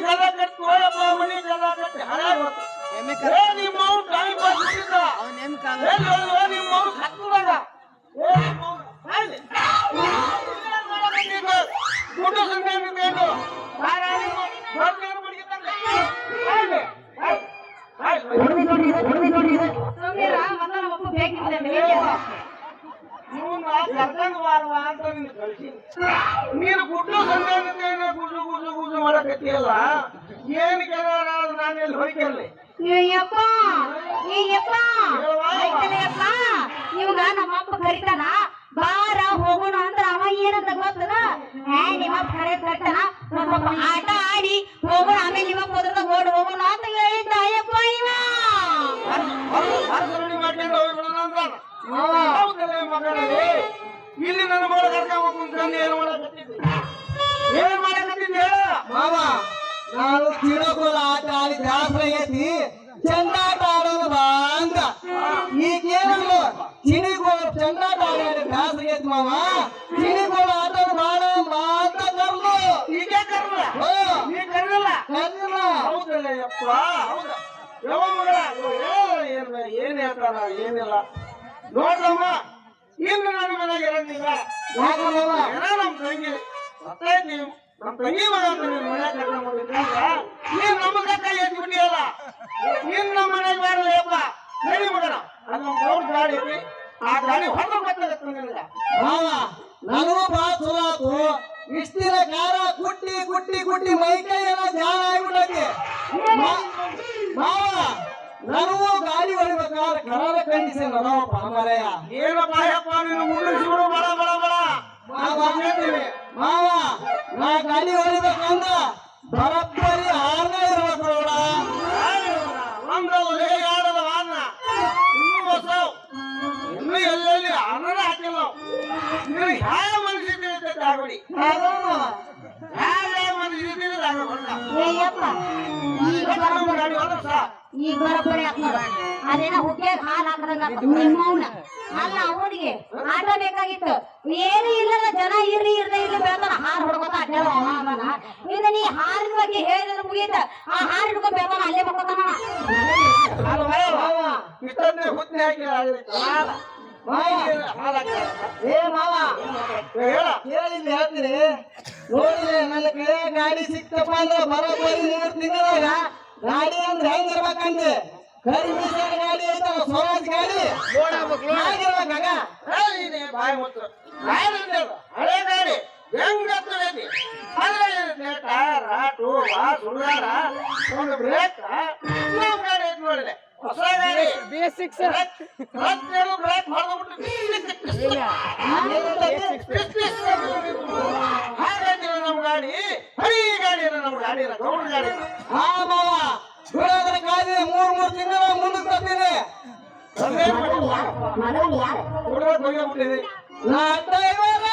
ಕದ ಕಟ್ಟಿ ಹೋಯಪ್ಪ ಮನಿ ಕದ ಕಟ್ಟಿ ಹಾಳಾಗೋತು ಏ ನಿಮ್ಮ ಅವ್ರು ಟೈಮ್ ಪಾಸ್ ಮಾಡಿದ್ದ ನಿಮ್ಮ ಅವ್ರು ಹತ್ತದಾಗ ಫೋಟೋ ಸಂಖ್ಯೆ ಬೇಕು ನೀನು ಗುಡ್ಡು ಸಂದೇಶ ಗುಡ್ಡು ಗುಡ್ಡು ಗುಡ್ಡು ಮಾಡಕತ್ತಿಯಲ್ಲ ಏನ್ ಕೆಲವ ನಾನು ಎಲ್ಲಿ ಹೋಯ್ಕಲ್ಲಿ ಇವಾಗ ನಮ್ಮಪ್ಪ ಕರಿತಾನ ಬಾರ ಹೋಗೋಣ ಅಂದ್ರ ಅವ ಏನಂತ ಗೊತ್ತದ ನಿಮ್ಮಪ್ಪ ಕರಿತಾನ ಸ್ವಲ್ಪ ಆಟ ಆಡಿ ಹೋಗೋಣ ಆಮೇಲೆ ನಿಮ್ಮಪ್ಪ ಹೋದ್ರ ಓಡ್ ಹೋಗೋಣ ಅಂತ ಹೇಳಿದ್ದ ಅಯ್ಯಪ್ಪ ಇವ ಇಲ್ಲಿ ನನ್ನ ಮಗಳ ಕರ್ಕೊಂಡು ಏನ್ ಮಾಡಕತ್ತಿದ್ದೆ ಹೇಳ ಮಾವ ನಾನು ತಿಳಕೋಲ ಆಟ ಆಡಿ ಬ್ಯಾಸರ ಆಗೈತಿ ಚೆಂಡಾಟ ಆಡೋದು ಬಾ ಅಂತ ಈಗೇನಲ್ಲ ಚಿಣಿಗೋಳ ಚೆಂಡಾಟ ಆಡಿ ಬ್ಯಾಸರ ಆಗೈತಿ ಮಾವ ಚಿಣಿಗೋಳ ಆಟೋದು ಬಾಳ ಬಾ ಅಂತ ಕರ್ದು ಈಗ ಕರ್ಲ ನೀ ಕರ್ಲಿಲ್ಲ ಹೌದಲ್ಲ ಯಪ್ಪ ಹೌದ ಯಾವ ಮಗಳ ಏನ್ ಹೇಳ್ತಾರ ಏನಿಲ್ಲ ನೋಡ್ರಮ್ಮ ಇನ್ನು ನನ್ನ ಮನೆಗೆ ಇರಂಗಿಲ್ಲ ನಮ್ ತಂಗಿ ಸತ್ತೈತಿ ನಮ್ ತಂಗಿ ಮಗ ಅಂತ ನೀನ್ ಮನೆ ಕರ್ಕೊಂಡ್ ಬಂದಿದ್ದಾಗ ನೀನ್ ನಮ್ಮ ಕೈ ಎತ್ತಿ ಬಿಟ್ಟಿಯಲ್ಲ ನೀನ್ ನಮ್ಮ ಮನೆಗೆ ಬಾರಲ್ಲಪ್ಪ ಹೇಳಿ ಮಗನ ಅದು ನಮ್ ಗೌರ್ ಗಾಡಿ ಐತಿ ಆ ಗಾಡಿ ಹೊರ ಗೊತ್ತಾಗತ್ತ ನಿನಗ ಮಾವ ನನಗೂ ಬಹಳ ಚಲೋ ಆತು ಇಷ್ಟಿನ ಕಾರ ಕುಟ್ಟಿ ಕುಟ್ಟಿ ಕುಟ್ಟಿ ಮೈಕೈ ಎಲ್ಲ ಜಾಣ ಆಗ್ಬಿಟ್ಟೈತಿ ಮಾವ ನನಗೂ ಗಾಡಿ ಹೊಡಿಬೇಕಾದ್ರೆ ಕರಾರ ಕಂಡೀಷನ್ ಅದಾವಪ್ಪ ಮರೆಯ ಏನಪ್ಪ ಯಪ್ಪ ನೀನು ಮುಂದಿಸಿಬಿಡು ಬಡ ಬಡ ಬಡ ಮಾವ ನಾ ಗಾಡಿ ಹೊಡಿಬೇಕಂದ್ರ ಬರಬ್ಬರಿ ಆರ್ನ ಇರ್ಬೇಕು ನೋಡ ಒಂದಲ್ಲ ಹೇಗಾಡದ ವಾಹನ ಇನ್ನೂ ಹೊಸವು ಇನ್ನು ಎಲ್ಲೆಲ್ಲಿ ಅನ್ನದ ಹಾಕಿಲ್ಲ ನೀನು ಯಾವ ಮನುಷ್ಯ ತಿಳಿತೈತೆ ಆಗೋಡಿ ಯಾವ ಮನುಷ್ಯ ತಿಳಿದ ಗಾಡಿ ಹೊಲಸ ಈಗ ಬರೋಬ್ಬರಿ ಅದೇನ ಹುಟ್ಟಿಯಾಗ ಹಾಲು ಹಾಕದಂಗ ನಿಮ್ಮವ್ನ ಅಲ್ಲ ಅವನಿಗೆ ಆಟ ಬೇಕಾಗಿತ್ತು ಏನು ಇಲ್ಲದ ಜನ ಇರ್ಲಿ ಇರ್ದೆ ಇಲ್ಲಿ ಬೆಳ್ತಾನ ಹಾಲು ಹೊಡ್ಕೊತ ಅಡ್ಡಾಡ ಇನ್ನು ನೀ ಹಾರಿನ ಬಗ್ಗೆ ಹೇಳಿದ್ರೆ ಮುಗೀತ ಆ ಹಾಲು ಹಿಡ್ಕೊ ಬೆಳ್ತಾನ ಅಲ್ಲೇ ಬಕ್ಕೋತಾನ ಇಷ್ಟೊಂದೇ ಹುತ್ತಿ ಹಾಕಿ ಏ ಮಾವ ಕೇಳಿಲ್ಲ ಹೇಳ್ತೀನಿ ನೋಡಿದ್ರೆ ನನ್ನ ಕಡೆ ಗಾಡಿ ಸಿಕ್ತಪ್ಪ ಅಂದ್ರೆ ಬರೋಬ್ಬರಿ 3 ತಿಂಗಳಾಗ ಗಾಡಿ ಅಂದ್ರೆ ಹೆಂಗಿರ್ಬೇಕಂದ್ರೆ ಕರಿ ಮೀಸದ ಗಾಡಿ ಐತಲ್ಲ ಸ್ವರಾಜ್ ಗಾಡಿ ಆಗಿರ್ಬೇಕಾಗ ಬಾಯಿ ಮುತ್ತು ಹಳೆ ಗಾಡಿ ಹೆಂಗತ್ತೈತಿ ಅಂದ್ರೆ ಟೈರ್ ಟೂಬ ಸುಡುಗಾರ ಒಂದು ಬ್ರೇಕ್ ಗಾಡಿ ಐತಿ ನೋಡಿದೆ ಹೊಸ ಗಾಡಿ ಬೇಸಿಕ್ಸ್ ಬ್ರೇಕ್ ಹಾಗಾದ್ರೆ ನಮ್ ಗಾಡಿ ಹಳಿ ಗಾಡಿ ನಮ್ ಗಾಡಿ ಗೌಡ ಗಾಡಿ ಹಾ ಮಾವ ಬಿಡೋದ್ರ ಗಾಡಿ 3 ತಿಂಗಳ ಮುಂದಕ್ಕೆ ಬರ್ತೀನಿ ನಾ ಡ್ರೈವರ